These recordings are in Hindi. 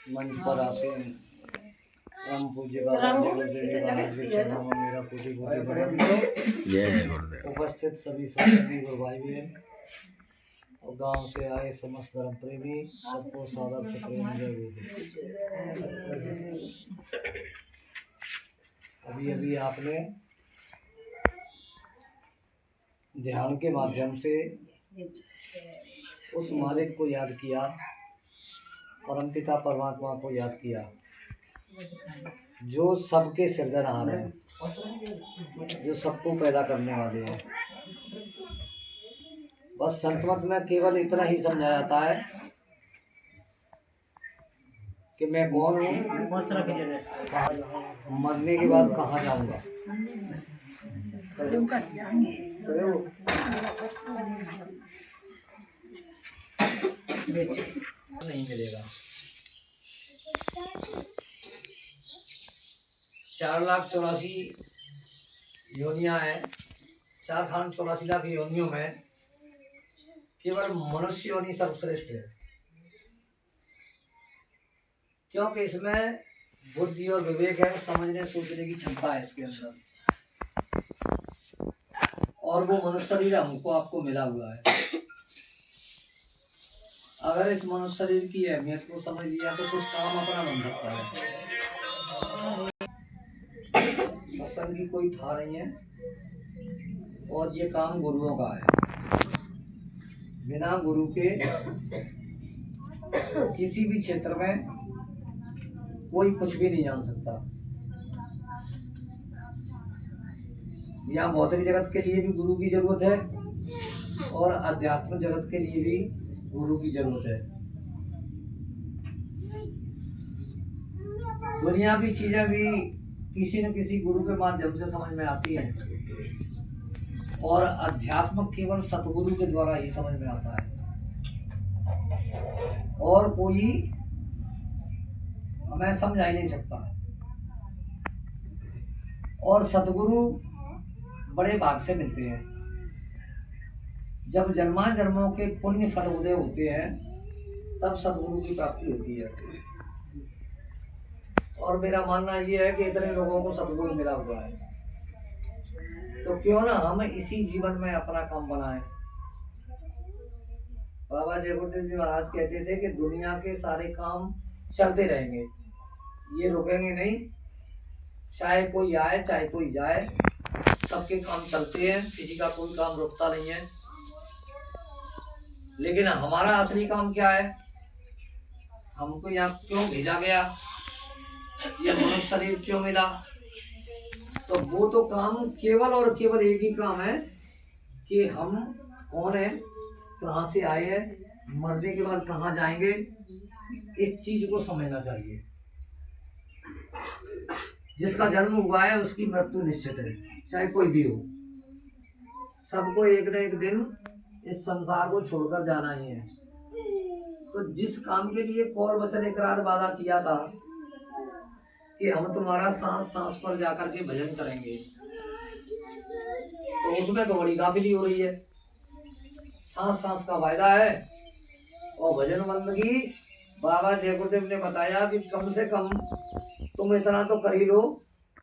मंच पर आसे परम पूज्य बाबा देवदेवी महाराज के चरणों में मेरा कोटि कोटि प्रणाम। जय गुरुदेव। उपस्थित सभी सत्संगी गुरु भाई बहन और गांव से आए समस्त धर्म प्रेमी सबको सादर से प्रेम जय गुरुदेव। अभी अभी आपने ध्यान के माध्यम से उस मालिक को याद किया, परमपिता परमात्मा को याद किया जो सबके सृजनहार हैं, जो सबको पैदा करने वाले हैं। बस संतमत में केवल इतना ही समझा जाता है कि मैं कौन हूँ, मरने के बाद कहाँ जाऊँगा। नहीं मिलेगा। 4,84,00,000 योनियां हैं। 4,84,00,000 योनियों में केवल मनुष्य योनि सर्वश्रेष्ठ है, क्योंकि इसमें बुद्धि और विवेक है, समझने सोचने की क्षमता है इसके अंदर। और वो मनुष्य शरीर हमको आपको मिला हुआ है। अगर इस मनुष्य शरीर की अहमियत को समझ लिया तो कुछ काम अपना बन सकता है। सत्संग की कोई था नहीं है और ये काम गुरुओं का है। बिना गुरु के किसी भी क्षेत्र में कोई कुछ भी नहीं जान सकता। यहाँ भौतिक जगत के लिए भी गुरु की जरूरत है और आध्यात्मिक जगत के लिए भी गुरु की जरूरत है। दुनिया की चीजें भी किसी न किसी गुरु के माध्यम से समझ में आती हैं और अध्यात्म केवल सतगुरु के द्वारा ही समझ में आता है। और कोई हमें समझा ही नहीं सकता। और सतगुरु बड़े भाग से मिलते हैं। जब जन्मों के पुण्य फल उदय होते हैं तब सतगुरु की प्राप्ति होती है। और मेरा मानना ये है कि इतने लोगों को सतगुरु मिला हुआ है, तो क्यों ना हम इसी जीवन में अपना काम बनाएं। बाबा जय गुरुदेव जी महाराज कहते थे कि दुनिया के सारे काम चलते रहेंगे, ये रुकेंगे नहीं। चाहे कोई आए चाहे कोई जाए, सबके काम चलते हैं, किसी का कोई काम रुकता नहीं है। लेकिन हमारा असली काम क्या है? हमको यहाँ क्यों भेजा गया, ये मनुष्य शरीर क्यों मिला? तो वो तो काम केवल और केवल एक ही काम है कि हम कौन है, कहाँ से आए हैं, मरने के बाद कहाँ जाएंगे, इस चीज को समझना चाहिए। जिसका जन्म हुआ है उसकी मृत्यु निश्चित है, चाहे कोई भी हो। सबको एक न एक दिन इस संसार को छोड़कर जाना ही है। तो जिस काम के लिए कौल वचन इकरार वादा किया था कि हम तुम्हारा सांस सांस पर जाकर के भजन करेंगे, तो उसमें तो बड़ी गाफिली हो रही है। सांस सांस का वायदा है और भजन बंदगी बाबा जय गुरुदेव ने बताया कि कम से कम तुम इतना तो कर ही लो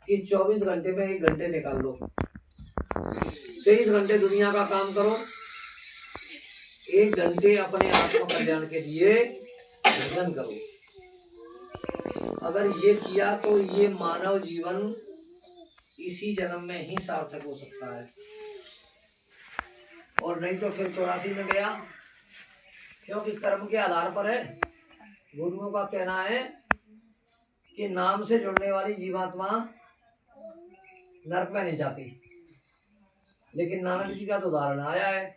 कि 24 घंटे में 1 घंटे निकाल लो। 23 घंटे दुनिया का काम करो, 1 घंटे अपने आत्म कल्याण के लिए भजन करो। अगर ये किया तो ये मानव जीवन इसी जन्म में ही सार्थक हो सकता है, और नहीं तो फिर 84 में गया, क्योंकि कर्म के आधार पर है। गुरुओं का कहना है कि नाम से जुड़ने वाली जीवात्मा नरक में नहीं जाती। लेकिन नानक जी का तो उदाहरण आया है,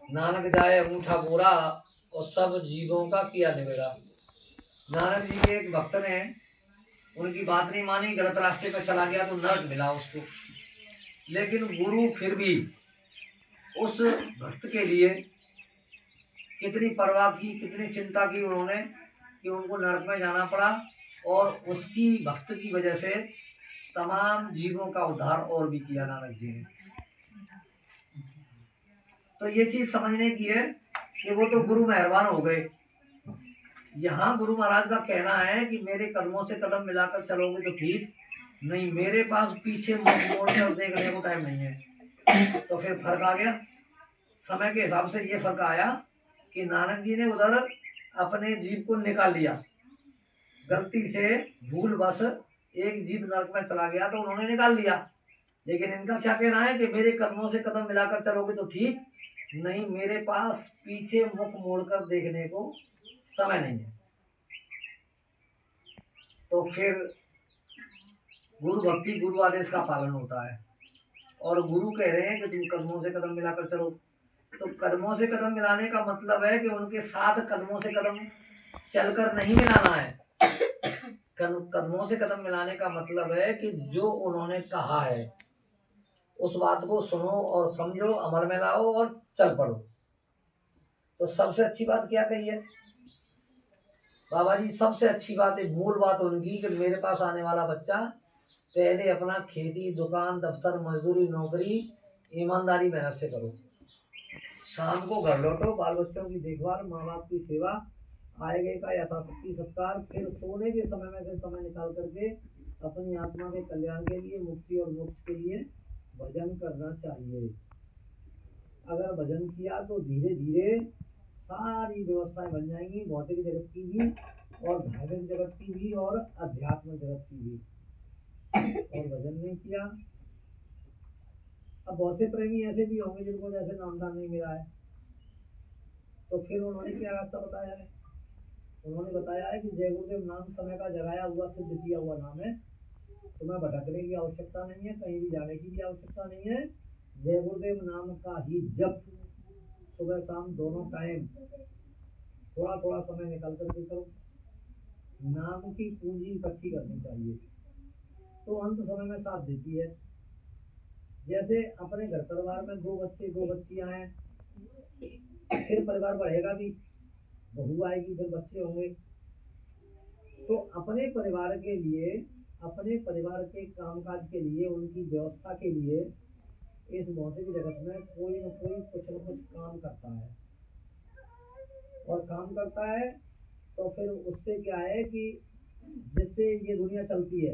नानक जाए अंगूठा बोरा और सब जीवों का किया निबेड़ा। नानक जी के एक भक्त ने उनकी बात नहीं मानी, गलत रास्ते पर चला गया तो नरक मिला उसको। लेकिन गुरु फिर भी उस भक्त के लिए कितनी परवाह की, कितनी चिंता की उन्होंने कि उनको नरक में जाना पड़ा, और उसकी भक्त की वजह से तमाम जीवों का उद्धार और भी किया नानक जी ने। तो ये चीज समझने की है कि वो तो गुरु मेहरबान हो गए यहाँ गुरु महाराज का कहना है कि मेरे कदमों से कदम मिलाकर चलोगे तो ठीक, नहीं मेरे पास पीछे मुड़ मोड़ कर देखने को टाइम नहीं है। तो फिर फर्क आ गया, समय के हिसाब से ये फर्क आया कि नानक जी ने उधर अपने जीव को निकाल लिया, गलती से भूल बस एक जीव नरक में चला गया तो उन्होंने निकाल लिया। लेकिन इनका क्या कहना है कि मेरे कदमों से कदम मिलाकर चलोगे तो ठीक, नहीं मेरे पास पीछे मुख मोड़कर देखने को समय नहीं है। तो फिर गुरु भक्ति गुरु आदेश का पालन होता है, और गुरु कह रहे हैं कि तुम कदमों से कदम मिलाकर चलो। तो कदमों से कदम मिलाने का मतलब है कि उनके साथ कदमों से कदम चलकर नहीं मिलाना है। कदमों से कदम मिलाने का मतलब है कि जो उन्होंने कहा है उस बात को सुनो और समझो, अमल में लाओ और चल पड़ो। तो सबसे अच्छी बात क्या कही है बाबा जी? सबसे अच्छी बात है, मूल बात उनकी कि मेरे पास आने वाला बच्चा पहले अपना खेती, दुकान, दफ्तर, मजदूरी, नौकरी ईमानदारी मेहनत से करो, शाम को घर लौटो, बाल बच्चों की देखभाल, माँ बाप की सेवा, आए गए का यथाशक्ति सत्कार, फिर सोने के समय में से समय निकाल करके अपनी आत्मा के कल्याण के लिए, मुक्ति और मोक्ष के लिए भजन करना चाहिए। अगर भजन किया तो धीरे धीरे सारी व्यवस्थाएं बन जाएंगी, भौतिक जगत की भी और धार्मिक जगत की भी और अध्यात्म जगत की भी। और भजन नहीं किया, अब बहुत से प्रेमी ऐसे भी होंगे जिनको जैसे नामदान नहीं मिला है, तो फिर उन्होंने क्या रास्ता बताया है? उन्होंने बताया है कि जय गुरुदेव नाम समय का जगाया हुआ, सिद्ध किया हुआ नाम है, तुम्हें भटकने की आवश्यकता नहीं है, कहीं भी जाने की भी आवश्यकता नहीं है। जय गुरुदेव नाम का ही जप सुबह शाम दोनों टाइम थोड़ा थोड़ा समय निकाल करके करो। नाम की पूंजी इकट्ठी करनी चाहिए, तो अंत समय में साथ देती है। जैसे अपने घर परिवार में 2 बच्चे 2 बच्चियां हैं, फिर परिवार बढ़ेगा भी, बहू आएगी, फिर बच्चे होंगे। तो अपने परिवार के लिए, अपने परिवार के कामकाज के लिए, उनकी व्यवस्था के लिए इस भौतिक जगत में कोई न कोई कुछ न कुछ काम करता है, और काम करता है तो फिर उससे क्या है कि जिससे ये दुनिया चलती है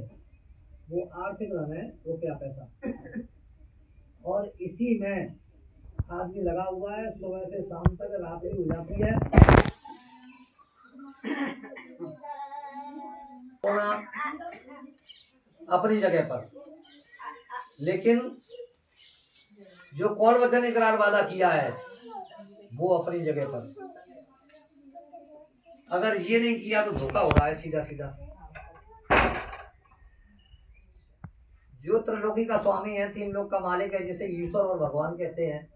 वो आर्थिक धन है, रुपया पैसा, और इसी में आदमी लगा हुआ है। सुबह से शाम तक, रात भी हो जाती है, अपनी जगह पर। लेकिन जो कौल वचन इकरार वादा किया है वो अपनी जगह पर। अगर ये नहीं किया तो धोखा हो रहा है सीधा सीधा। जो त्रिलोकी का स्वामी है, 3 लोक का मालिक है, जिसे ईश्वर और भगवान कहते हैं,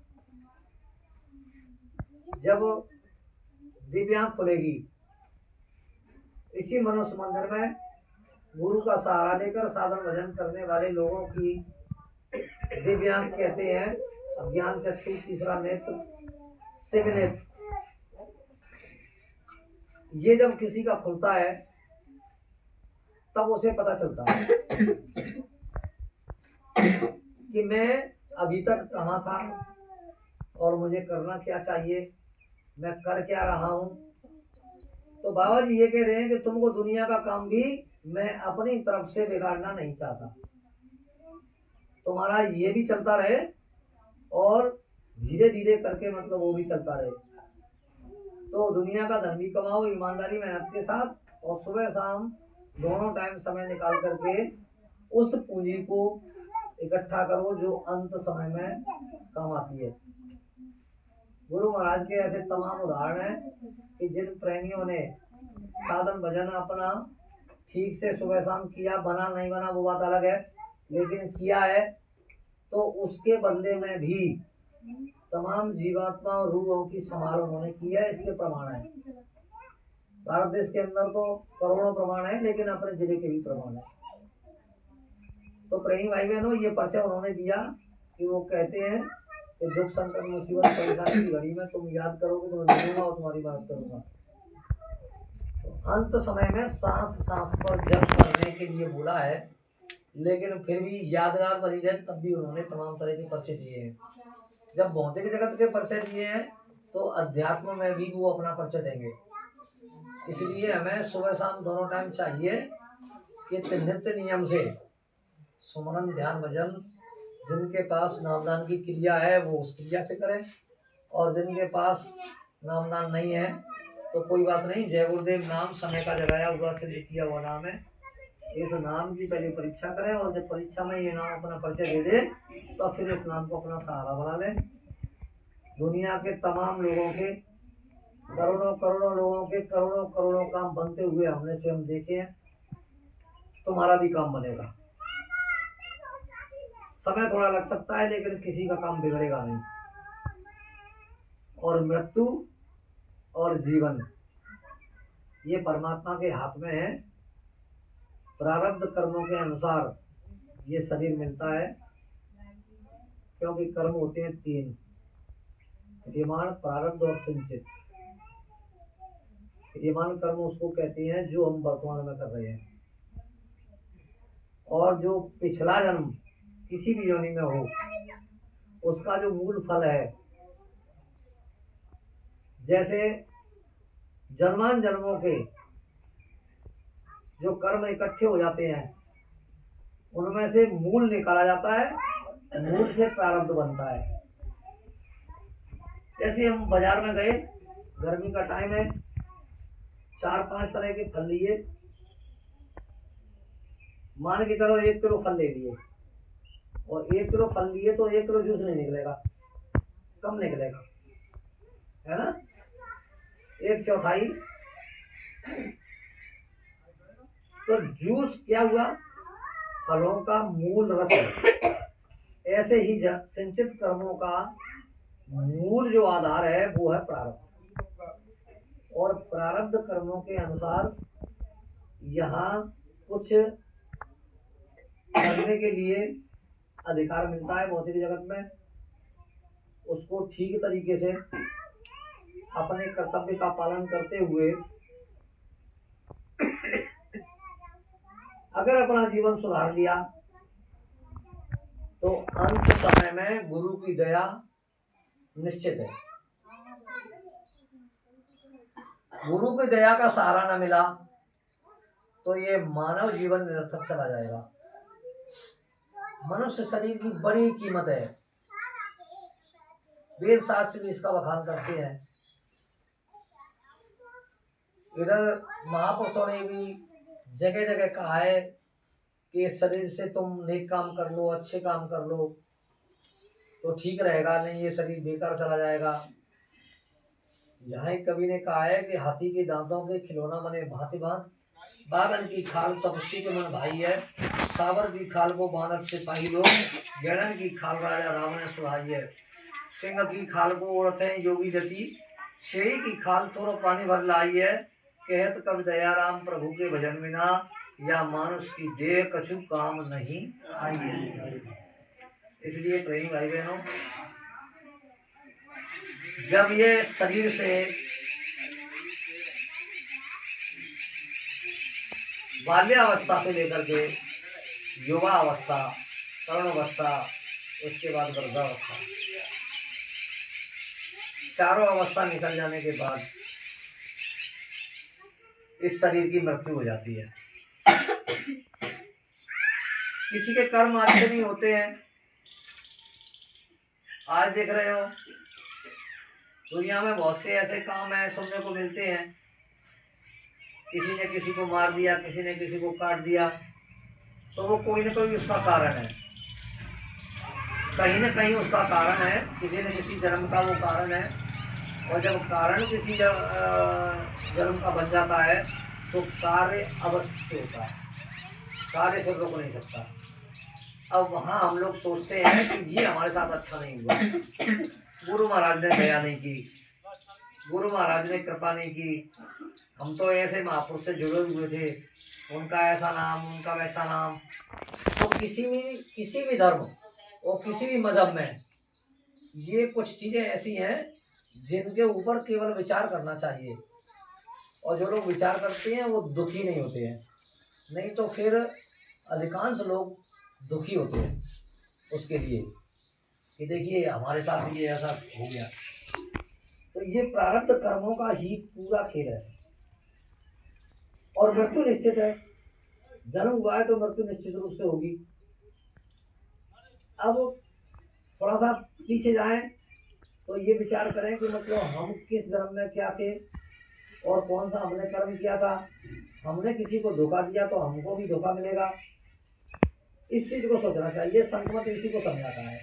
जब दिव्यांग खुलेगी, इसी मनुष्य मंदिर में गुरु का सहारा लेकर साधन भजन करने वाले लोगों की दिव्यांग कहते हैं, अज्ञान चक्षु, तीसरा नेत्र, शिव नेत्र, ये जब किसी का खुलता है तब उसे पता चलता है कि मैं अभी तक कहाँ था और मुझे करना क्या चाहिए, मैं कर क्या रहा हूँ। तो बाबा जी ये कह रहे हैं कि तुमको दुनिया का काम भी मैं अपनी तरफ से बिगाड़ना नहीं चाहता, तुम्हारा ये भी चलता रहे और धीरे धीरे करके मतलब वो भी चलता रहे। तो दुनिया का धन भी कमाओ ईमानदारी मेहनत के साथ, और सुबह शाम दोनों टाइम समय निकाल करके उस पूंजी को इकट्ठा करो जो अंत समय में काम आती है। गुरु महाराज के ऐसे तमाम उदाहरण हैं कि जिन प्रेमियों ने साधन भजन अपना ठीक से सुबह शाम किया, बना नहीं बना वो बात अलग है, लेकिन किया है, तो उसके बदले में भी तमाम जीवात्मा और रूहों की संभाल उन्होंने की है। इसके प्रमाण है, भारत देश के अंदर तो करोड़ों प्रमाण है, लेकिन अपने जिले के भी प्रमाण है। तो प्रेमी भाई बहनों, ये परिचय उन्होंने दिया कि वो कहते हैं कि दुख संकट मुसीबत परेशानी की घड़ी में तुम याद करोगे तो मैं मिलूंगा और तुम्हारी बात करूंगा। तो अंत समय में सांस सांस पर जप करने के लिए बोला है, लेकिन फिर भी यादगार बनी रहे तब भी उन्होंने तमाम तरह के परिचय दिए हैं। जब भौतिक जगत के परिचय दिए हैं तो अध्यात्म में भी वो अपना परिचय देंगे, इसलिए हमें सुबह शाम दोनों टाइम चाहिए कि नित्य नियम से सुमरन ध्यान भजन, जिनके पास नामदान की क्रिया है वो उस क्रिया से करें, और जिनके पास नामदान नहीं है तो कोई बात नहीं। जय गुरुदेव नाम समय का जगाया हुआ सिद्ध किया हुआ नाम है। इस नाम की पहले परीक्षा करें, और जब परीक्षा में ये नाम अपना परिचय दे दे तो फिर इस नाम को अपना सहारा बना लें। दुनिया के तमाम लोगों के, करोड़ों करोड़ों लोगों के करोड़ों करोड़ों काम बनते हुए हमने से हम देखे हैं। तुम्हारा भी काम बनेगा। समय थोड़ा लग सकता है लेकिन किसी का काम बिगड़ेगा नहीं। और मृत्यु और जीवन ये परमात्मा के हाथ में है। प्रारब्ध कर्मों के अनुसार ये शरीर मिलता है, क्योंकि कर्म होते हैं 3, क्रियमाण, प्रारब्ध और संचित। क्रियमाण कर्म उसको कहते हैं जो हम वर्तमान में कर रहे हैं, और जो पिछला जन्म किसी भी योनि में हो उसका जो मूल फल है, जैसे जन्मान जन्मों के जो कर्म इकट्ठे हो जाते हैं उनमें से मूल निकाला जाता है, मूल से प्रारब्ध बनता है। जैसे हम बाजार में गए, गर्मी का टाइम है, 4-5 तरह के फल लिए, मान की तरह 1 किलो फल ले लिए, और 1 किलो फल लिए तो 1 किलो जूस नहीं निकलेगा, कम निकलेगा, है ना। 1/4। तो जूस क्या हुआ? फलों का मूल रस है। ऐसे ही संचित कर्मों का मूल जो आधार है वो है प्रारब्ध, और प्रारब्ध कर्मों के अनुसार यहाँ कुछ करने के लिए अधिकार मिलता है भौतिक जगत में। उसको ठीक तरीके से अपने कर्तव्य का पालन करते हुए अगर अपना जीवन सुधार लिया तो अंत समय में गुरु की दया निश्चित है। गुरु की दया का सहारा न मिला तो ये मानव जीवन निरर्थक चला जाएगा। मनुष्य शरीर की बड़ी कीमत है। वेद शास्त्र भी इसका बखान करते हैं। इधर महापुरुषों ने भी जगह जगह कहा है कि इस शरीर से तुम नेक काम कर लो, अच्छे काम कर लो तो ठीक रहेगा, नहीं ये शरीर बेकार चला जाएगा। यहाँ कवि ने कहा है कि हाथी के दांतों के खिलौना बने भांति भांत, बागन की खाल तपस्वी के मन भाई है, सावर की खाल को बानर से पाई लो, गैड़न की खाल राजा राम ने सुहाई है, सिंह की खाल को ओढ़ते हैं योगी जति, शेरी की खाल थोड़ा पानी भर लाई है, कहत कब दया राम प्रभु के भजन बिना, या मानुष की देह कछु काम नहीं आई है। इसलिए प्रेमी भाई बहनों, जब ये शरीर से बाल्यावस्था से लेकर के युवा अवस्था, तरुण अवस्था, उसके बाद वृद्धावस्था, चारों अवस्था निकल जाने के बाद इस शरीर की मृत्यु हो जाती है। किसी के कर्म अच्छे नहीं होते हैं। आज देख रहे हो दुनिया में बहुत से ऐसे काम है सुनने को मिलते हैं, किसी ने किसी को मार दिया, किसी ने किसी को काट दिया, तो वो कोई ना कोई उसका कारण है, कहीं ना कहीं उसका कारण है, किसी न किसी जन्म का वो कारण है। और जब कारण किसी जन्म का बन जाता है तो कार्य अवश्य होता है, कार्य फिर रुक नहीं सकता। अब वहाँ हम लोग सोचते हैं कि ये हमारे साथ अच्छा नहीं हुआ, गुरु महाराज ने दया नहीं की, गुरु महाराज ने कृपा नहीं की, हम तो ऐसे महापुरुष से जुड़े हुए थे, उनका ऐसा नाम, उनका वैसा नाम। तो किसी भी धर्म और किसी भी मजहब में ये कुछ चीजें ऐसी हैं जिनके ऊपर केवल विचार करना चाहिए, और जो लोग विचार करते हैं वो दुखी नहीं होते हैं। नहीं तो फिर अधिकांश लोग दुखी होते हैं उसके लिए कि देखिए हमारे साथ ये ऐसा हो गया। तो ये प्रारब्ध कर्मों का ही पूरा खेल है। और मृत्यु निश्चित है। जन्म हुआ है तो मृत्यु निश्चित रूप से होगी। अब थोड़ा सा पीछे जाएं तो ये विचार करें कि मतलब हम किस जन्म में क्या थे और कौन सा हमने कर्म किया था। हमने किसी को धोखा दिया तो हमको भी धोखा मिलेगा। इस चीज को सोचना चाहिए। संत इसी को समझाता है।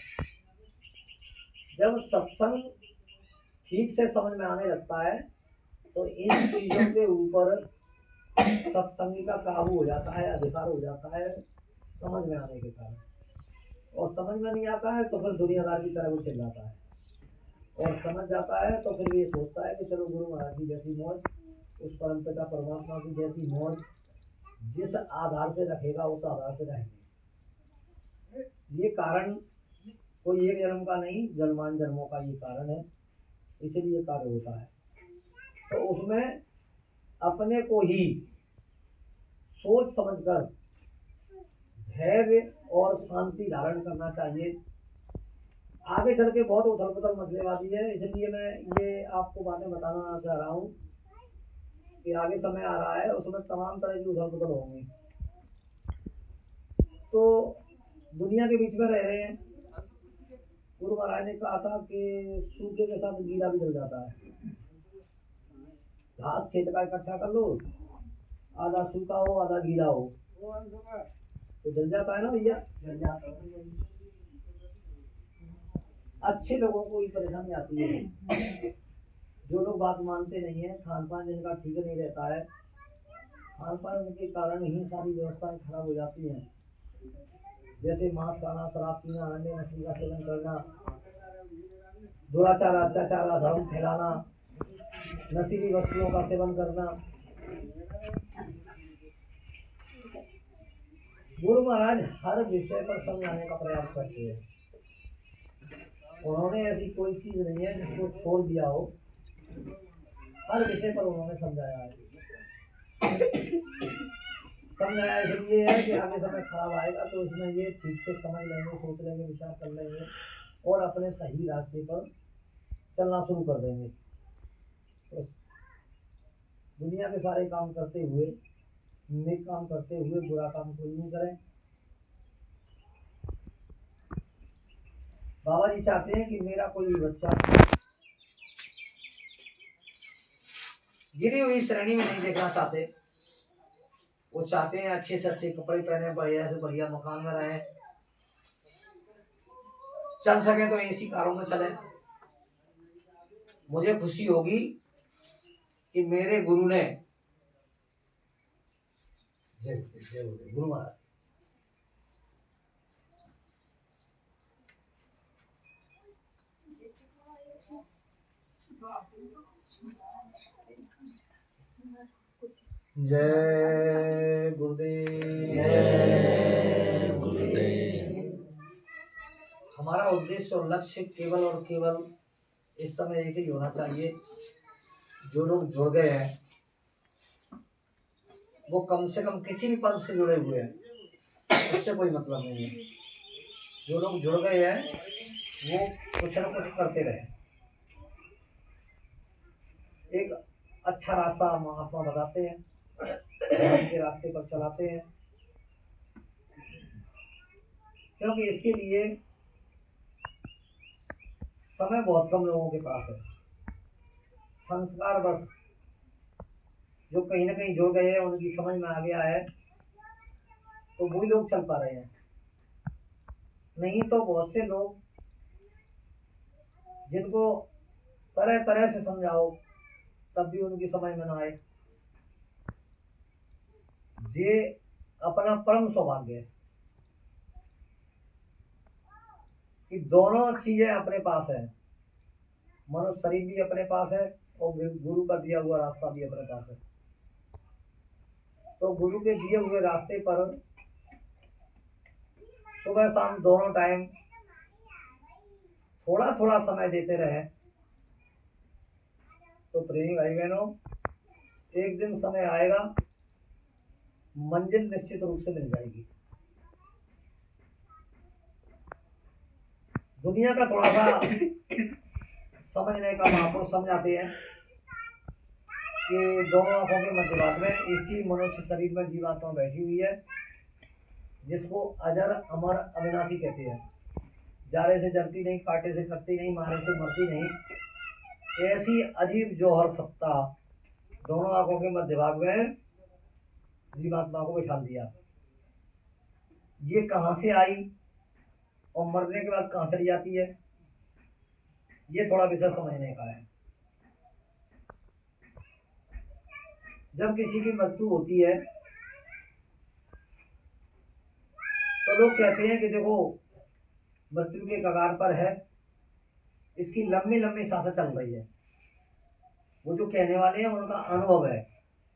जब सत्संग ठीक से समझ में आने लगता है तो इन चीजों के ऊपर सत्संगी का काबू हो जाता है, अधिकार हो जाता है समझ में आने के कारण। और समझ में नहीं आता है तो फिर दुनियादार की तरह वो चिल्लाता जाता है, और समझ जाता है तो फिर ये सोचता है कि चलो गुरु महाराज की जैसी मौज, उस परमपिता परमात्मा की जैसी मौज जिस आधार से रखेगा उस आधार से रहेंगे। ये कारण कोई एक जन्म का नहीं, जन्मान जन्मों का ये कारण है, इसीलिए कार्य होता है। तो उसमें अपने को ही सोच समझकर धैर्य और शांति धारण करना चाहिए। आगे चल के बहुत उथल पुथल मसलेबाजी है, इसलिए मैं ये आपको बातें बताना चाह रहा हूँ कि आगे समय आ रहा है उसमें तमाम तरह की उथल पुथल होंगी। तो दुनिया के बीच में रह रहे हैं। गुरु महाराज ने कहा था कि सूखे के साथ गीला भी जल जाता है। घास खेत का इकट्ठा कर लो, आधा सूखा हो आधा गीला हो तो जल जाता है ना भैया, जल जाता है। अच्छे लोगों को ये परेशानी आती है। जो लोग बात मानते नहीं है, खान पान जिनका ठीक नहीं रहता है, खान पान के कारण ही सारी व्यवस्थाएं खराब हो जाती हैं। जैसे मांस खाना, शराब पीना, अंडे मछली का सेवन करना, दुराचार अत्याचार अधर्म फैलाना, नशीली वस्तुओं का सेवन करना। गुरु महाराज हर विषय पर समझाने का प्रयास करते हैं। उन्होंने ऐसी कोई चीज नहीं है जिसको छोड़ दिया हो, हर विषय पर उन्होंने समझाया है। समझाया इसलिए है कि आगे समय खराब आएगा तो इसमें ये ठीक से समझ लेंगे, सोच लेंगे, विचार कर लेंगे और अपने सही रास्ते पर चलना शुरू कर देंगे। तो दुनिया के सारे काम करते हुए, नेक काम करते हुए बुरा काम कोई नहीं करें। बाबा जी चाहते हैं कि मेरा कोई बच्चा गिरी हुई श्रेणी में नहीं देखना चाहते। वो चाहते हैं अच्छे से अच्छे कपड़े पहने, बढ़िया से बढ़िया मकान में रहे, चल सके तो ऐसी कारों में चले। मुझे खुशी होगी कि मेरे गुरु ने, गुरु महाराज, जय गुरुदेव, जय गुरुदेव। हमारा उद्देश्य और लक्ष्य केवल और केवल इस समय एक ही होना चाहिए। जो लोग जुड़ गए हैं वो कम से कम किसी भी पद से जुड़े हुए हैं, उससे कोई मतलब नहीं है। जो लोग जुड़ गए हैं वो कुछ न कुछ करते रहे। एक अच्छा रास्ता महात्मा बताते हैं, उनके रास्ते पर चलाते हैं, क्योंकि इसके लिए समय बहुत कम लोगों के पास है। संस्कार बस जो कहीं ना कहीं जुड़ गए हैं, उनकी समझ में आ गया है तो वही लोग चल पा रहे हैं। नहीं तो बहुत से लोग जिनको तरह तरह से समझाओ तब भी उनकी समझ में ना आए। ये अपना परम सौभाग्य है कि दोनों चीजें अपने पास है। मनुष्य शरीर भी अपने पास है और गुरु का दिया हुआ रास्ता भी अपने पास है। तो गुरु के दिए हुए रास्ते पर सुबह शाम दोनों टाइम थोड़ा थोड़ा समय देते रहे तो प्रेमी भाई बहनों, एक दिन समय आएगा, मंजिल निश्चित रूप से मिल जाएगी। दुनिया का थोड़ा सा समझने का महापुरुष समझाते हैं कि दोनों आंखों के मध्य भाग में इसी मनुष्य शरीर में जीवात्मा बैठी हुई है, जिसको अजर अमर अविनाशी कहते हैं। जारे से जलती नहीं, कांटे से कटती नहीं, मारे से मरती नहीं, ऐसी अजीब जौहर सत्ता दोनों आंखों के मध्य भाग में जीवात्मा को बिठा दिया। ये कहाँ से आई और मरने के बाद कहाँ चली जाती है, ये थोड़ा विषय समझने का है। जब किसी की मृत्यु होती है तो लोग कहते हैं कि देखो मृत्यु के कगार पर है, इसकी लंबी लंबी सांसें चल रही है। वो जो कहने वाले हैं उनका अनुभव है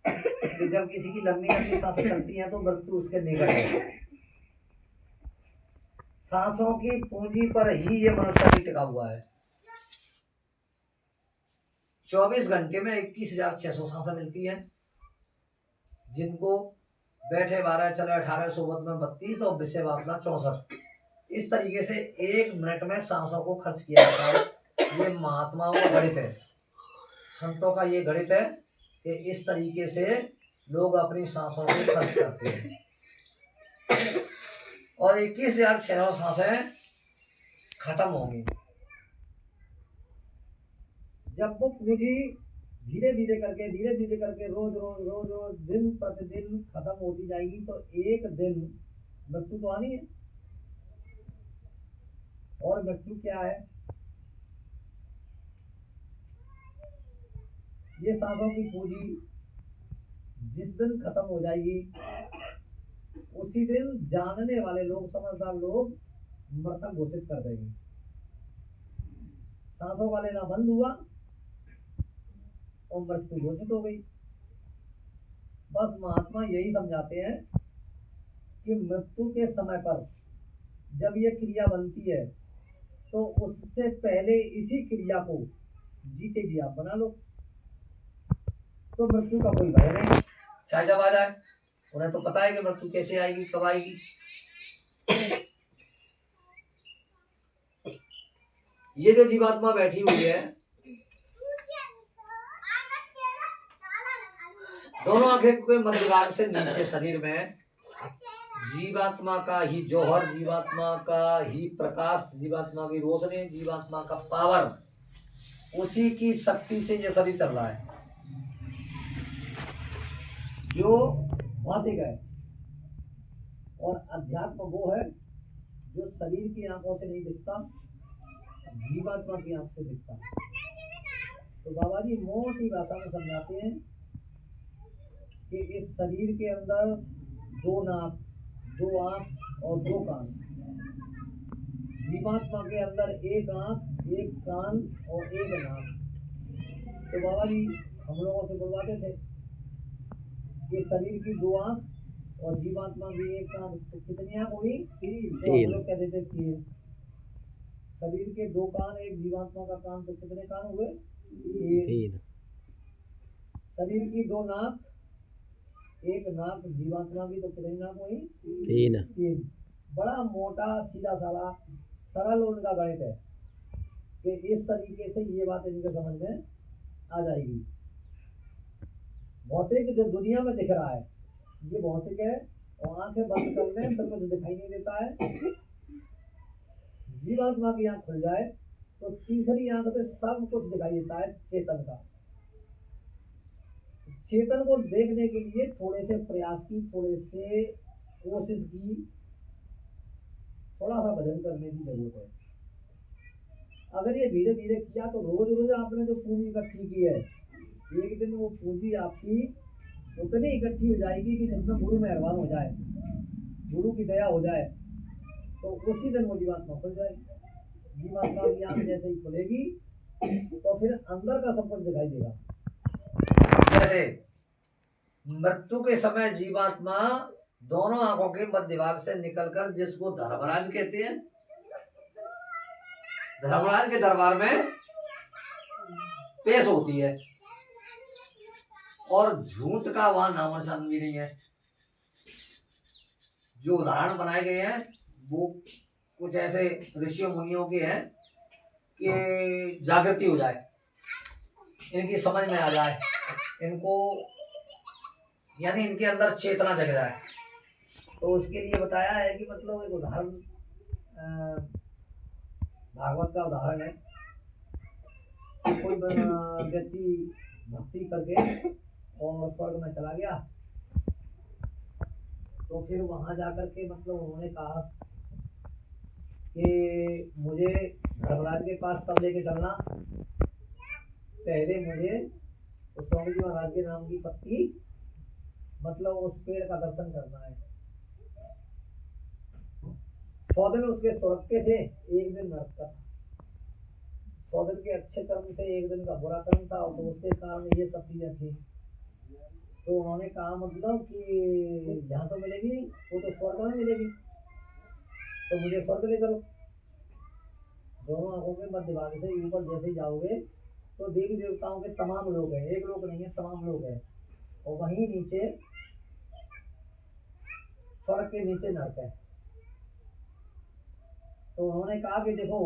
कि जब किसी की लंबी लंबी सांसें चलती हैं तो मृत्यु उसके निकट है। सांसों की पूंजी पर ही ये मनुष्य भी टिका हुआ है। 24 घंटे में 21,600 सांसें मिलती हैं, जिनको बैठे 12, चले 18, सोबत में 32 और विषय वासना 64। इस तरीके से 1 मिनट में सांसों को खर्च किया जाता है। ये महात्माओं का गणित है, संतों का ये गणित है कि इस तरीके से लोग अपनी सांसों को खर्च करते हैं और 21,600 सांसें खत्म होंगी। जब वो पूंजी धीरे धीरे करके रोज दिन प्रतिदिन खत्म होती जाएगी तो एक दिन मृत्यु तो आनी है। और मृत्यु क्या है? ये सांसों की पूंजी जिस दिन खत्म हो जाएगी उसी दिन जानने वाले लोग, समझदार लोग मृतक घोषित कर देंगे। सांसों का लेना बंद हुआ और मृत्यु घोषित हो गई। बस महात्मा यही समझाते हैं कि मृत्यु के समय पर जब ये क्रिया बनती है तो उससे पहले इसी क्रिया को जीते जी आप बना लो, तो मृत्यु का कोई भय नहीं। चाहे जब आ जाए, उन्हें तो पता है कि मृत्यु कैसे आएगी, कब आएगी। ये जो जीवात्मा बैठी हुई है, दोनों आंखें के मध्य भाग से नीचे शरीर में जीवात्मा का ही जौहर, जीवात्मा का ही प्रकाश, जीवात्मा की रोशनी, जीवात्मा का पावर, उसी की शक्ति से ये शरीर चल रहा है जो भौतिक है। और अध्यात्म वो है जो शरीर की आंखों से नहीं दिखता, जीवात्मा की आंख से दिखता। तो बाबा जी मोटी भाषा में समझाते हैं कि इस शरीर के अंदर 2 नाक, 2 आंख और 2 कान, जीवात्मा के अंदर 1 आंख, 1 कान और 1 नाक। तो बाबा जी हम लोगों से बोलवाते थे कि शरीर की 2 आंख और जीवात्मा की 1 कान, तो कितनी आंख हुई? 3। तो हम लोग कहते थे 3। शरीर के 2 कान, 1 जीवात्मा का कान, तो कितने कान हुए? 3। शरीर की 2 नाक, 1 नाक जीवात्मा की, तो कितनी नाक हुई? 3। बड़ा मोटा सीधा साधा सरल उनका गणित है कि इस तरीके से ये बात इनके समझ में आ जाएगी। भौतिक जो दुनिया में दिख रहा है ये भौतिक है और आंखें बंद कर लें तो कुछ दिखाई नहीं देता है। जीवात्मा की आंख खुल जाए तो तीसरी आंख से सब कुछ दिखाई देता है चेतन का। चेतन को देखने के लिए थोड़े से प्रयास की, थोड़े से कोशिश की, थोड़ा सा भजन करने की जरूरत है। अगर ये धीरे धीरे किया तो रोज रोज आपने जो पूंजी इकट्ठी की है, एक दिन वो पूंजी आपकी उतनी इकट्ठी हो जाएगी कि जिसमें गुरु मेहरबान हो जाए, गुरु की दया हो जाए, तो उसी दिन वो जीवात्मा खुल जाएगी। जीवात्मा की आंख जैसे ही खुलेगी तो फिर अंदर का सब कुछ दिखाई देगा। जैसे मृत्यु के समय जीवात्मा दोनों आंखों के मध्य भाग से निकलकर, जिसको धर्मराज कहते हैं, धर्मराज के दरबार में पेश होती है और झूठ का वहां नाम निशान भी नहीं है। जो उदाहरण बनाए गए हैं वो कुछ ऐसे ऋषियों मुनियों के हैं कि जागृति हो जाए, इनकी समझ में आ जाए इनको यानी इनके अंदर चेतना जग जाए। तो उसके लिए बताया है कि मतलब एक उदाहरण भागवत का उदाहरण है कि कोई व्यक्ति भक्ति करके और स्वर्ग में चला गया, तो फिर वहां जाकर के मतलब उन्होंने कहा कि मुझे धर्मराज के पास तब लेके चलना, पहले मुझे उस स्वामी जी महाराज के नाम की पत्ती मतलब उस पेड़ का दर्शन करना है। 100 दिन उसके स्वर्ग के थे, एक दिन नरक का था। 100 दिन के अच्छे कर्म थे, एक दिन का बुरा कर्म था, तो उसके कारण ये सब चीजें थी। तो उन्होंने कहा मतलब कि जहाँ तो मिलेगी वो तो स्वर्ग में मिलेगी, तो मुझे स्वर्ग ले चलो। दोनों आंखों के मध्य भाग से ऊपर जैसे ही जाओगे तो देवी देवताओं के तमाम लोग हैं, एक लोग नहीं है, तमाम लोग हैं। और वहीं नीचे स्वर्ग के नीचे नरक है। तो उन्होंने कहा कि देखो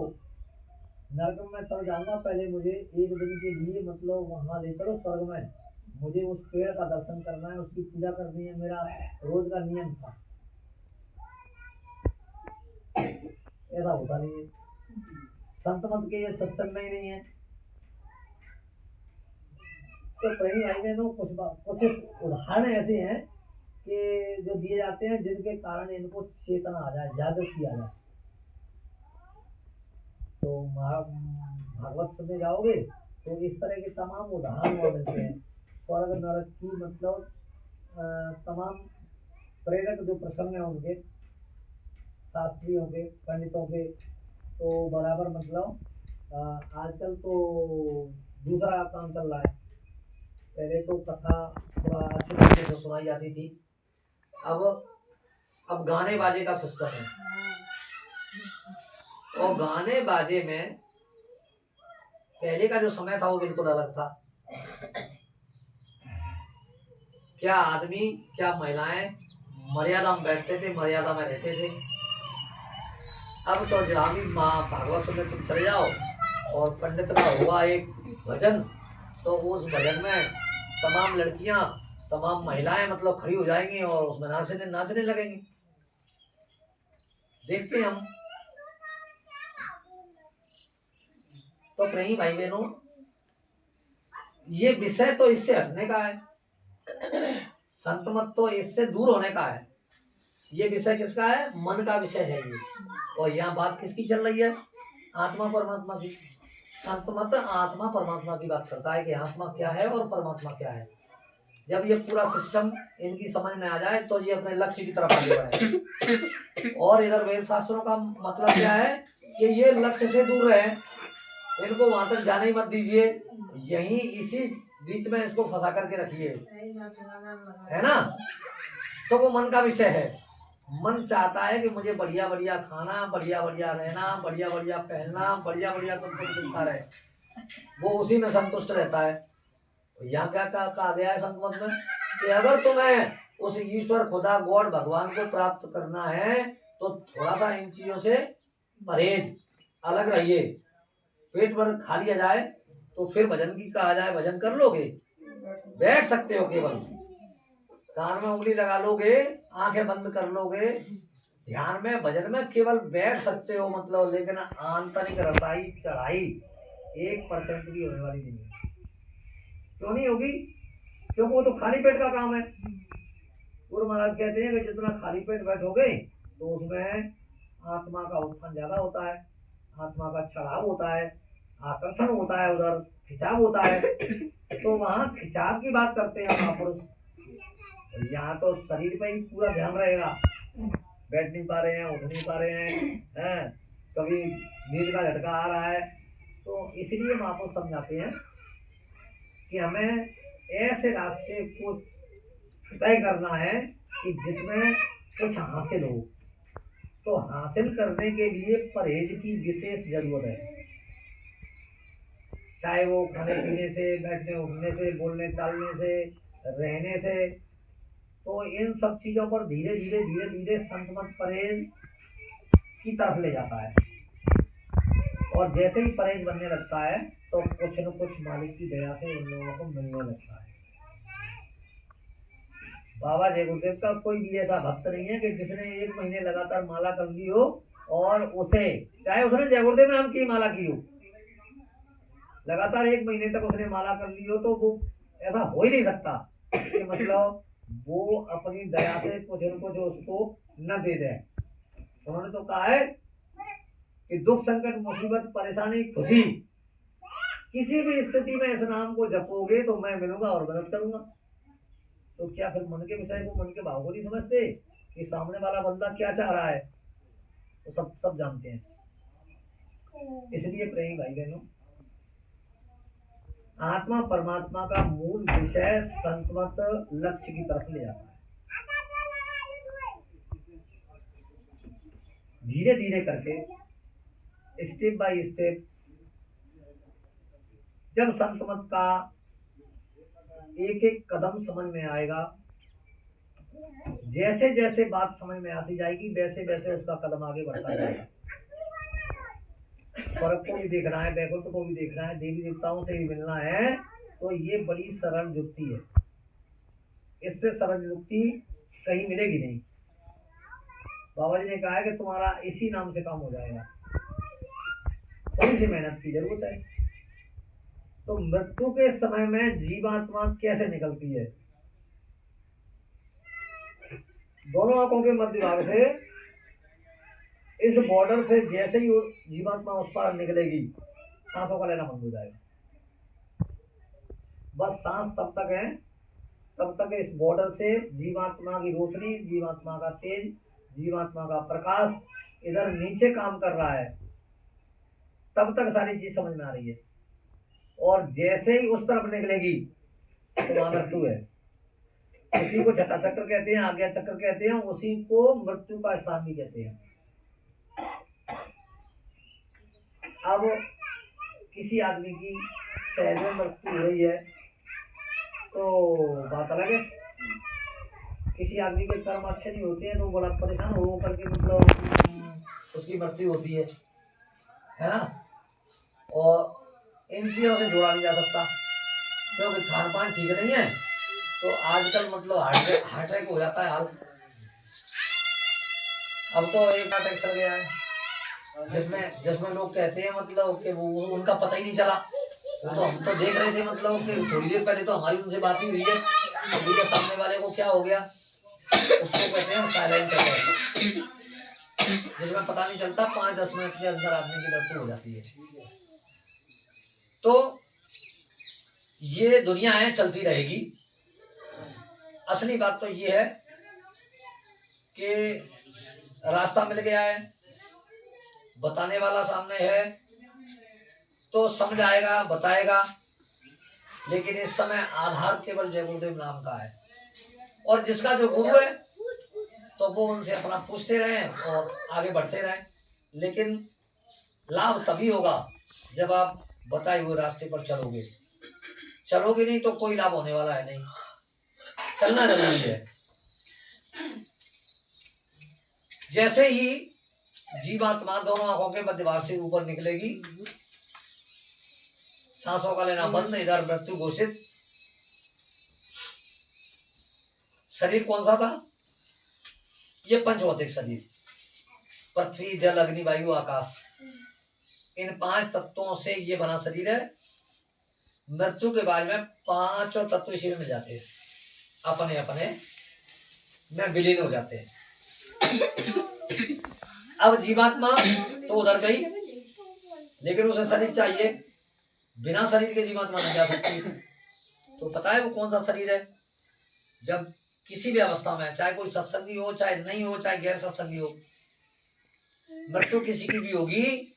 नरक में तब जाऊंगा, पहले मुझे एक दिन के लिए मतलब वहां ले चलो स्वर्ग में, मुझे उस पेड़ का दर्शन करना है, उसकी पूजा करनी है, मेरा रोज का नियम था। ऐसा होता नहीं है, संत मत के ये सिस्टम में ही नहीं है। तो प्रेमी भाई बहनों कुछ उदाहरण ऐसे हैं कि जो दिए जाते हैं जिनके कारण इनको चेतना आ जाए, जागृति आ जाए। तो भागवत में जाओगे तो इस तरह के तमाम उदाहरण वहाँ मिलते हैं। स्वर्ग नरक की मतलब तमाम प्रेरक जो प्रसंग हैं उनके, शास्त्रियों के, पंडितों के, तो बराबर मतलब आजकल तो दूसरा काम चल रहा है। पहले तो कथा थोड़ा अच्छी तरीके से सुनाई जाती थी, अब गाने बाजे का सिस्टम है। और गाने बाजे में पहले का जो समय था वो बिल्कुल अलग था। क्या आदमी क्या महिलाएं मर्यादा में बैठते थे, मर्यादा में रहते थे। अब तो जहाँ भी माँ भागवत में तुम चले जाओ और पंडित का हुआ एक भजन, तो उस भजन में तमाम लड़कियां, तमाम महिलाएं मतलब खड़ी हो जाएंगी और उसमें नाचने लगेंगी। देखते हम। तो प्रेमी भाई बहनों, ये विषय तो इससे हटने का है, संत मत तो इससे दूर होने का है। ये विषय किसका है? मन का विषय है ये। और यहाँ बात किसकी चल रही है? आत्मा परमात्मा की। संत मत आत्मा परमात्मा की बात करता है कि आत्मा क्या है और परमात्मा क्या है। जब ये पूरा सिस्टम इनकी समझ में आ जाए तो ये अपने लक्ष्य की तरफ आगे बढ़े। और इधर वेद शास्त्रों का मतलब क्या है कि ये लक्ष्य से दूर रहे, इनको वहां तक जाने ही मत दीजिए, यहीं इसी बीच में इसको फंसा करके रखिए, है ना। तो वो मन का विषय है। मन चाहता है कि मुझे बढ़िया बढ़िया खाना, बढ़िया बढ़िया रहना, बढ़िया बढ़िया पहनना, बढ़िया बढ़िया सब कुछ मिलता रहे, वो उसी में संतुष्ट रहता है। यहाँ क्या कहा गया है संत मत में कि अगर तुम्हें उस ईश्वर खुदा गॉड भगवान को प्राप्त करना है तो थोड़ा सा इन चीजों से परहेज, अलग रहिए। पेट भर खा लिया जाए तो फिर भजन की कहा जाए, भजन कर लोगे, बैठ सकते हो, केवल कान में उंगली लगा लोगे, आंखें बंद कर लोगे, ध्यान में भजन में केवल बैठ सकते हो मतलब, लेकिन आंतरिक रसाई चढ़ाई 1% भी होने वाली नहीं है। क्यों नहीं होगी? क्योंकि वो तो खाली पेट का काम है। गुरु महाराज कहते हैं कि जितना खाली पेट बैठोगे तो उसमें आत्मा का उत्थान ज्यादा होता है, आत्मा का चढ़ाव होता है, आकर्षण होता है, उधर खिंचाव होता है। तो वहाँ खिंचाव की बात करते हैं महापुरुष। यहाँ तो शरीर पे ही पूरा ध्यान रहेगा, बैठ नहीं पा रहे हैं, उठ नहीं पा रहे हैं, कभी नींद का झटका आ रहा है। तो इसलिए महापुरुष समझाते हैं कि हमें ऐसे रास्ते को तय करना है कि जिसमें कुछ हासिल हो। तो हासिल करने के लिए परहेज की विशेष जरूरत है, चाहे वो खाने पीने से, बैठने उठने से, बोलने चालने से, रहने से। तो इन सब चीजों पर धीरे धीरे संत मत परहेज की तरफ ले जाता है। और जैसे ही परहेज बनने लगता है तो कुछ न कुछ मालिक की दया से उन लोगों को मिलने लगता है। बाबा जय गुरुदेव का कोई भी ऐसा भक्त नहीं है कि जिसने 1 महीने लगातार माला कर ली हो और उसे, चाहे उसने जय गुरुदेव नाम की माला की हो, लगातार 1 महीने तक उसने माला कर ली हो, तो वो ऐसा हो ही नहीं सकता कि मतलब वो अपनी दया से कुछ न कुछ उसको न दे दे। उन्होंने तो कहा है कि दुख संकट मुसीबत परेशानी खुशी किसी भी स्थिति में इस नाम को जपोगे तो मैं मिलूंगा और मदद करूंगा। तो क्या फिर मन के विषय को, मन के भाव को नहीं समझते कि सामने वाला बंदा क्या चाह रहा है? तो सब जानते हैं। इसलिए प्रेमी भाई बहनों, आत्मा परमात्मा का मूल विषय संतमत लक्ष्य की तरफ ले जाता है। धीरे धीरे करके, स्टेप बाय स्टेप, जब संतमत का एक एक कदम समझ में आएगा, जैसे जैसे बात समझ में आती जाएगी वैसे वैसे उसका कदम आगे बढ़ता जाएगा। स्वर्ग को भी देखना है, वैकुंठ को भी देखना है, देवी देवताओं से भी मिलना है, तो ये बड़ी सरल युक्ति है। इससे सरल युक्ति कहीं मिलेगी नहीं। बाबा जी ने कहा है कि तुम्हारा इसी नाम से काम हो जाएगा, थोड़ी सी मेहनत की जरूरत है। तो मृत्यु के समय में जीवात्मा कैसे निकलती है? दोनों आंखों के मध्य भाग से, इस बॉर्डर से जैसे ही जीवात्मा उस पार निकलेगी, सांसों का लेना बंद हो जाएगा। बस सांस तब तक है, तब तक इस बॉर्डर से जीवात्मा की रोशनी, जीवात्मा का तेज, जीवात्मा का प्रकाश इधर नीचे काम कर रहा है, तब तक सारी चीज समझ में आ रही है। और जैसे ही उस तरफ निकलेगी तो वहां मृत्यु है। उसी को छठा चक्र कहते हैं, आज्ञा चक्र कहते हैं, उसी को मृत्यु का स्थान भी कहते हैं। अब किसी आदमी की सहज में मृत्यु हो रही है तो बात अलग है। किसी आदमी के कर्म अच्छे नहीं होते हैं तो बड़ा परेशान हो करके मतलब उसकी मृत्यु होती है ना। और इन चीजों से जोड़ा नहीं जा सकता, क्योंकि खान पान ठीक नहीं है तो आजकल मतलब हार्ट अटैक हो जाता है हाल। अब तो एक अटैक चल गया है जिसमें लोग कहते हैं मतलब कि वो उनका पता ही नहीं चला। वो तो हम तो देख रहे थे मतलब कि थोड़ी देर पहले तो हमारी उनसे बात ही हुई है, तो भैया सामने वाले को क्या हो गया, उसको कहते हैं साइलेंट अटैक, जिसमें पता नहीं चलता, 5-10 मिनट के अंदर आदमी की मृत्यु हो जाती है। तो ये दुनिया है, चलती रहेगी। असली बात तो ये है कि रास्ता मिल गया है, बताने वाला सामने है तो समझ आएगा, बताएगा। लेकिन इस समय आधार केवल जय गुरुदेव नाम का है, और जिसका जो गुरु है तो वो उनसे अपना पूछते रहें और आगे बढ़ते रहें। लेकिन लाभ तभी होगा जब आप बताए हुए रास्ते पर चलोगे नहीं तो कोई लाभ होने वाला है नहीं। चलना जरूरी है। जैसे ही जीवात्मा दोनों आंखों के मध्यभाग से ऊपर निकलेगी, सांसों का लेना बंद, इधर मृत्यु घोषित। शरीर कौन सा था? ये पंचभौतिक शरीर, पृथ्वी जल अग्नि वायु आकाश, इन 5 तत्वों से ये बना शरीर है। मृत्यु के बाद में 5 तत्व इसी में मिल जाते हैं, अपने अपने में विलीन हो जाते हैं। अब जीवात्मा तो उधर गई, लेकिन उसे शरीर चाहिए। बिना शरीर के जीवात्मा नहीं जा सकती। तो पता है वो कौन सा शरीर है? जब किसी भी अवस्था में, चाहे कोई सत्संगी हो, चाहे नहीं हो, चाहे गैर सत्संगी हो, मृत्यु किसी की भी होगी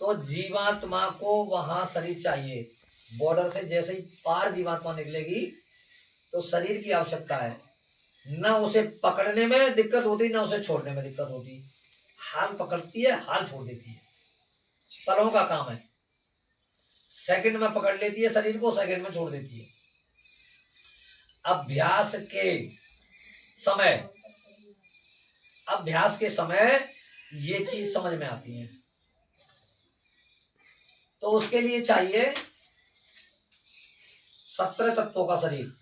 तो जीवात्मा को वहां शरीर चाहिए। बॉर्डर से जैसे ही पार जीवात्मा निकलेगी तो शरीर की आवश्यकता है। न उसे पकड़ने में दिक्कत होती, न उसे छोड़ने में दिक्कत होती। हाल पकड़ती है, हाल छोड़ देती है, पलों का काम है। सेकंड में पकड़ लेती है शरीर को, सेकंड में छोड़ देती है। अभ्यास के समय ये चीज समझ में आती है। तो उसके लिए चाहिए 17 तत्वों का शरीर।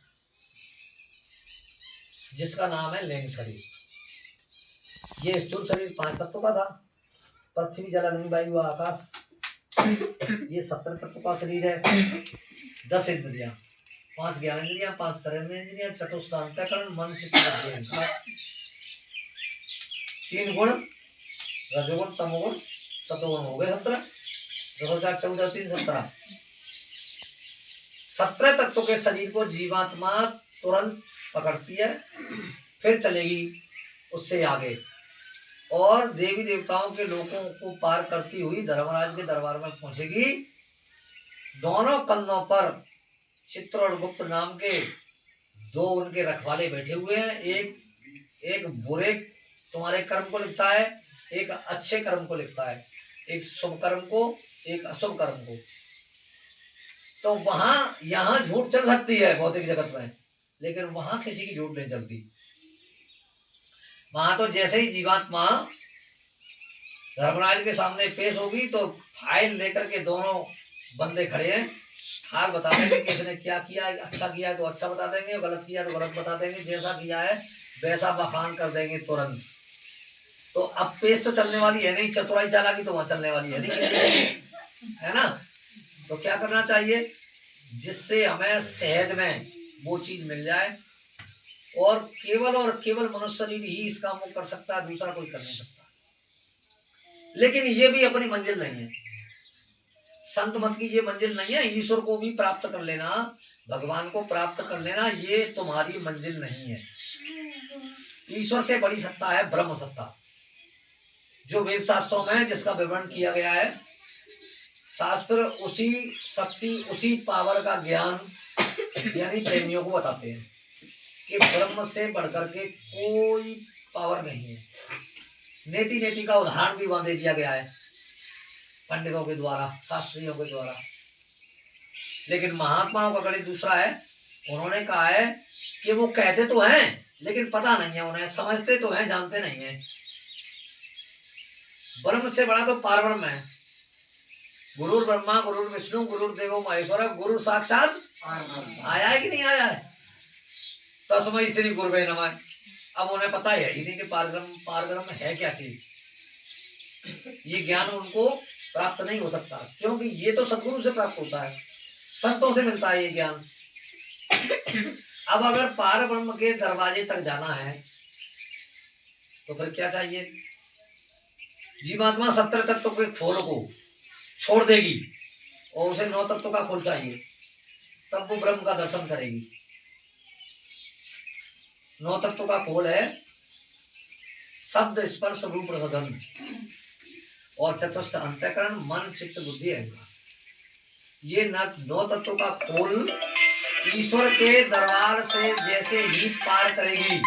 जिसका नाम है लिंग शरीर। ये स्थूल शरीर 5 तत्वों का था, पृथ्वी जल अग्नि वायु आकाश। ये 17 तत्वों का शरीर है। 10 इंद्रियां, 5 ज्ञानेंद्रियां, 5 कर्मेंद्रियां, चतुष्ट अंतःकरण, मन चित्त बुद्धि अहंकार, 3 गुण रजोगुण तमोगुण सतोगुण हो गए 17। 2014 3 17। 17 तत्वों के शरीर को जीवात्मा तुरंत पकड़ती है, फिर चलेगी उससे आगे और देवी देवताओं के लोकों को पार करती हुई धर्मराज के दरबार में पहुंचेगी। दोनों कंधों पर चित्र और गुप्त नाम के 2 उनके रखवाले बैठे हुए हैं। एक बुरे तुम्हारे कर्म को लिखता है, एक अच्छे कर्म को लिखता है, एक शुभ कर्म को, एक अशुभ कर्म को। तो यहाँ झूठ चल सकती है भौतिक जगत में, लेकिन वहां किसी की झूठ नहीं चलती। वहां तो जैसे ही जीवात्मा धर्मराज के सामने पेश होगी तो फाइल लेकर के दोनों बंदे खड़े हैं, हाल बता देंगे किसने क्या किया। अच्छा किया है तो अच्छा बता देंगे, गलत किया तो गलत बता देंगे, जैसा किया है वैसा बखान कर देंगे तुरंत। तो अब पेश तो चलने वाली है नहीं, चतुराई चालाकी तो वहां चलने वाली है नहीं, है ना। तो क्या करना चाहिए, जिससे हमें सहज में वो चीज मिल जाए। और केवल मनुष्य शरीर ही इस काम को कर सकता है, दूसरा कोई कर नहीं सकता। लेकिन ये भी अपनी मंजिल नहीं है, संत मत की ये मंजिल नहीं है। ईश्वर को भी प्राप्त कर लेना, भगवान को प्राप्त कर लेना, ये तुम्हारी मंजिल नहीं है। ईश्वर से बड़ी सत्ता है ब्रह्म सत्ता, जो वेद शास्त्रों में जिसका विवरण किया गया है। शास्त्र उसी शक्ति, उसी पावर का ज्ञान यानी प्रेमियों को बताते हैं कि ब्रह्म से बढ़कर के कोई पावर नहीं है। नेति नेति का उदाहरण भी वहां दे दिया गया है पंडितों के द्वारा, शास्त्रियों के द्वारा। लेकिन महात्माओं का गणित दूसरा है। उन्होंने कहा है कि वो कहते तो हैं लेकिन पता नहीं है उन्हें, समझते तो हैं, जानते नहीं है। ब्रह्म से बड़ा तो पारब्रह्म है। गुरुर ब्रह्मा गुरुर विष्णु गुरुर्देवो महेश्वर, गुरु साक्षात आया है कि नहीं आया है। तस्मै श्री गुरुवे नमः। अब उन्हें पता है ही नहीं कि पारब्रह्म है क्या चीज। ये ज्ञान उनको प्राप्त नहीं हो सकता, क्योंकि ये तो सदगुरु से प्राप्त होता है, संतों से मिलता है ये ज्ञान। अब अगर पारब्रह्म के दरवाजे तक जाना है तो फिर क्या चाहिए, जीवात्मा 17 तत्वों के खोल को छोड़ देगी और उसे 9 तत्वों का खोल चाहिए, तब वो ब्रह्म का दर्शन करेगी। 9 तत्वों का खोल है शब्द स्पर्श रूप रसगंध और चतुष्ट अंतःकरण, मन चित्त बुद्धि अहंकार। ये 9 तत्वों का खोल ईश्वर के दरबार से जैसे ही पार करेगी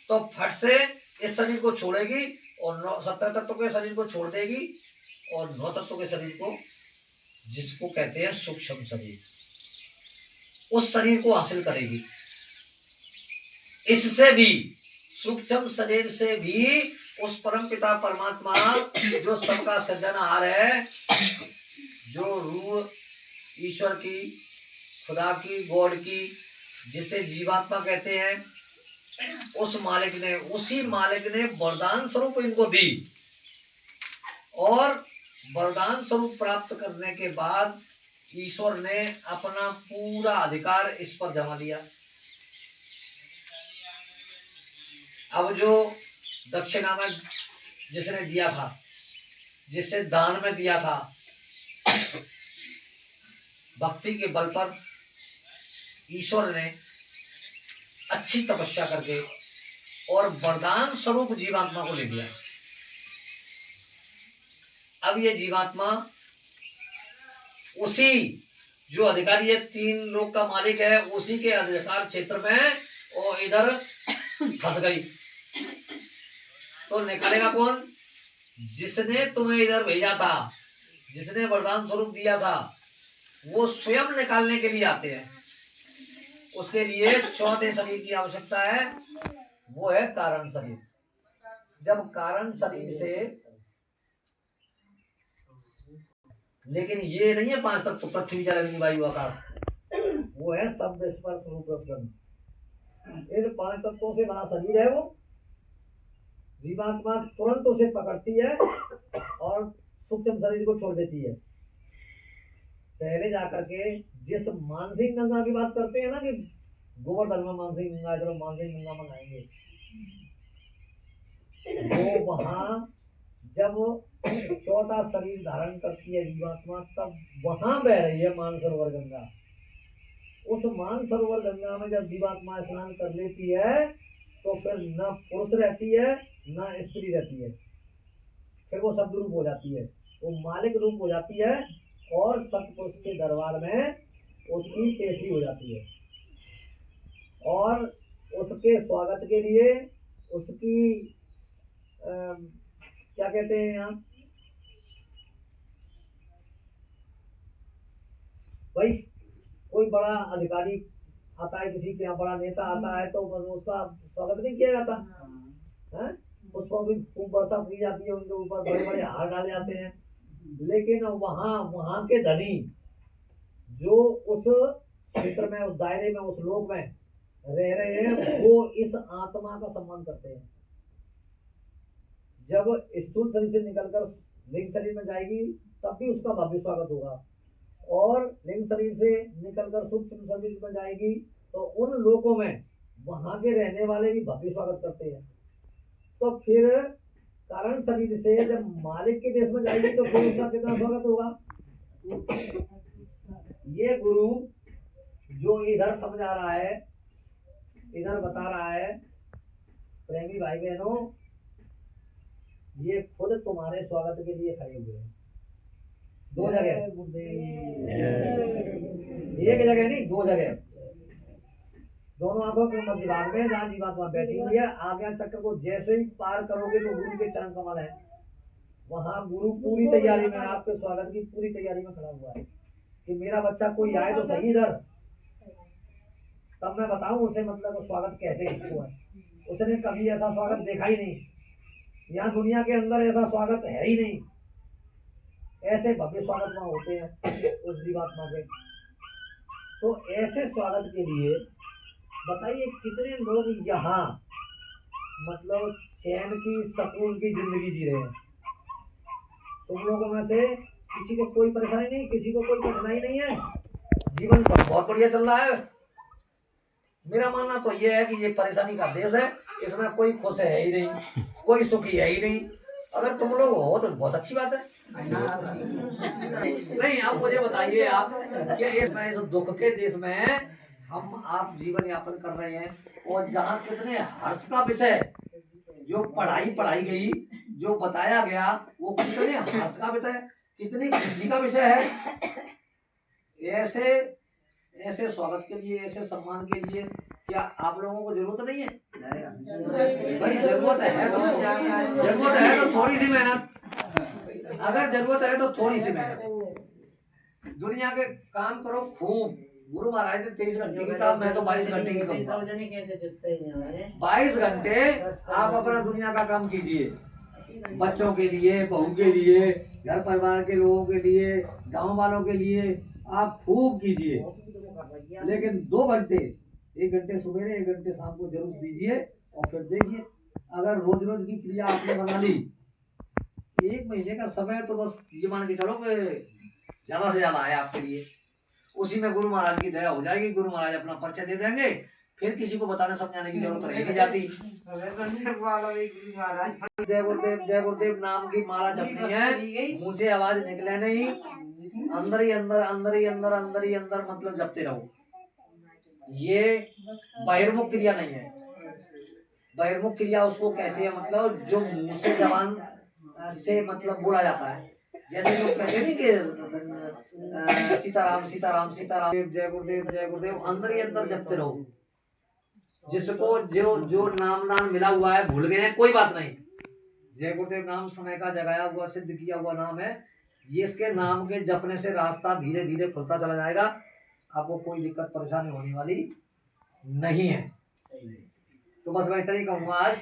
तो फट से इस शरीर को छोड़ेगी और 17 तत्वों के शरीर को छोड़ देगी और 9 तत्वों के शरीर को, जिसको कहते हैं सूक्ष्म शरीर, उस शरीर को हासिल करेगी। इससे भी सूक्ष्म शरीर से भी उस परम पिता परमात्मा जो सबका सृजनहार है, जो रूह ईश्वर की, खुदा की, गॉड की, जिसे जीवात्मा कहते हैं, उस मालिक ने, उसी मालिक ने वरदान स्वरूप इनको दी। और वरदान स्वरूप प्राप्त करने के बाद ईश्वर ने अपना पूरा अधिकार इस पर जमा लिया। अब जो दक्षिणा में जिसने दिया था, जिससे दान में दिया था, भक्ति के बल पर ईश्वर ने अच्छी तपस्या करके और वरदान स्वरूप जीवात्मा को ले लिया। अब ये जीवात्मा उसी जो अधिकारी है, 3 लोक का मालिक है, उसी के अधिकार क्षेत्र में और इधर फंस गई। तो निकालेगा कौन, जिसने तुम्हें इधर भेजा था, जिसने वरदान स्वरूप दिया था, वो स्वयं निकालने के लिए आते हैं। उसके लिए 4थे शरीर की आवश्यकता है, वो है कारण शरीर। जब कारण शरीर से, लेकिन ये नहीं है 5 तत्व, पृथ्वी जल अग्नि वायु आकाश, वो है शब्द स्पर्श रूप रसगंध। इन 5 तत्वों से बना शरीर है वो। जीवात्मा तुरंत उसे पकड़ती है और सूक्ष्म शरीर को छोड़ देती है। पहले जाकर के जिस मानसिक गंगा की बात करते हैं ना कि गोवर्धन में मानसिक गंगा, चलो मानसिक गंगा मंगाएंगे, वो वहां जब चौथा शरीर धारण करती है जीवात्मा, तब वहां बह रही है मानसरोवर गंगा। उस मानसरोवर गंगा में जब जीवात्मा स्नान कर लेती है तो फिर न पुरुष रहती है न स्त्री रहती है, फिर वो शब्द रूप हो जाती है, वो मालिक रूप हो जाती है और सतपुरुष के दरबार में उसकी पेशी हो जाती है। और उसके स्वागत के लिए उसकी क्या कहते हैं यहाँ, भाई कोई बड़ा अधिकारी आता है, किसी के यहाँ बड़ा नेता आता है तो उसका स्वागत नहीं किया जाता है, उसको भी खूब वर्षा की जाती है, उनके ऊपर बड़े बड़े हार डाले जाते हैं। लेकिन वहाँ के धनी जो उस क्षेत्र में, उस दायरे में, उस लोक में रह रहे हैं, वो इस आत्मा का सम्मान करते हैं। जब स्थूल शरीर से निकलकर लिंग शरीर में जाएगी तब भी उसका भव्य स्वागत होगा, और लिंग शरीर से निकलकर सूक्ष्म शरीर में जाएगी तो उन लोगों में वहां के रहने वाले भी भव्य स्वागत करते हैं। तो फिर कारण शरीर से जब मालिक के देश में जाएगी तो फिर उसका कितना स्वागत होगा। ये गुरु जो इधर समझा रहा है, इधर बता रहा है, प्रेमी भाई बहनों, ये खुद तुम्हारे स्वागत के लिए खड़े हुए हैं। दो जगह, एक जगह नहीं, दो जगह, दोनों आंखों के मध्य भाग में जहाँ जीवात्मा बैठी हुई है। आज्ञा चक्र को जैसे ही पार करोगे तो गुरु के चरण कमल है, वहाँ गुरु पूरी तैयारी में, आपके स्वागत की पूरी तैयारी में खड़ा हुआ है कि मेरा बच्चा कोई आए तो सही इधर, तब मैं बताऊं उसे मतलब स्वागत कहते हैं इसको है। उसने कभी ऐसा स्वागत देखा ही नहीं, यहाँ दुनिया के अंदर ऐसा स्वागत है ही नहीं। ऐसे भव्य स्वागत वहाँ होते हैं उस जीवात्मा के। तो ऐसे स्वागत के लिए बताइए कितने लोग यहाँ मतलब चैन की, सुकून की जिंदगी जी रहे हैं। तुम लोगों में से किसी को कोई परेशानी नहीं, किसी को कोई कठिनाई नहीं है, जीवन बहुत बढ़िया चल रहा है। मेरा मानना तो ये है कि ये परेशानी का देश है, इसमें कोई खुश है ही नहीं, कोई सुखी है ही नहीं। अगर तुम लोग हो तो बहुत अच्छी बात है। नहीं, आप मुझे बताइए, आप क्या इस दुख के देश में हम आप जीवन यापन कर रहे हैं, और जहाँ कितने हर्ष का विषय जो पढ़ाई गई, जो बताया गया, वो कितने हर्ष का विषय, कितनी खुशी का विषय है। ऐसे स्वागत के लिए, ऐसे सम्मान के लिए क्या आप लोगों को जरूरत नहीं है? भाई जरूरत है तो थोड़ी सी मेहनत, अगर जरूरत है तो थोड़ी सी मेहनत, दुनिया के काम करो खूब। गुरु महाराज ने 23 घंटे की काम, मैं तो 22 घंटे की कहूँगा। 22 घंटे आप अपना दुनिया का काम कीजिए, बच्चों के लिए, बहू के लिए, घर परिवार के लोगों के लिए, गांव वालों के लिए आप खूब कीजिए। लेकिन 2 घंटे, 1 घंटे सुबह, 1 घंटे शाम को जरूर दीजिए। और फिर देखिए, अगर रोज रोज की क्रिया आपने बना ली, 1 महीने का समय तो बस ये मान के चलो कि ज्यादा से ज्यादा है आपके लिए। उसी में गुरु महाराज की दया हो जाएगी, गुरु महाराज अपना परिचय दे देंगे, फिर किसी को बताने समझाने की जरूरत रह नहीं जाती। जय गुरुदेव, जय गुरुदेव नाम की माला जपनी है, मुंह से आवाज निकले नहीं, अंदर ही अंदर, अंदर ही अंदर, अंदर ही अंदर मतलब जपते रहो। ये बहिर्मुख क्रिया नहीं है। बहिर्मुख क्रिया उसको कहते हैं मतलब जो मुंह से जबान से मतलब बोला जाता है। जैसे लोग कहते हैं कि सीताराम सीताराम सीताराम, जय गुरुदेव जय गुरुदेव, अंदर ही अंदर जपते रहो। जिसको जो नाम दान मिला हुआ है भूल गए हैं, कोई बात नहीं। जय गुरुदेव नाम समय का जगाया हुआ, सिद्ध किया हुआ नाम है। ये इसके नाम के जपने से रास्ता धीरे धीरे खुलता चला जाएगा, आपको कोई दिक्कत परेशानी होने वाली नहीं है। तो बस मैं इतना ही कहूँगा आज,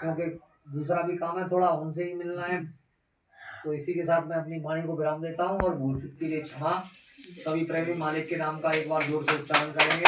क्योंकि दूसरा भी काम है, थोड़ा उनसे ही मिलना है। तो इसी के साथ मैं अपनी वाणी को विराम देता हूँ और भूल चूक के लिए क्षमा। सभी प्रेमी मालिक के नाम का एक बार जोर से उच्चारण करेंगे।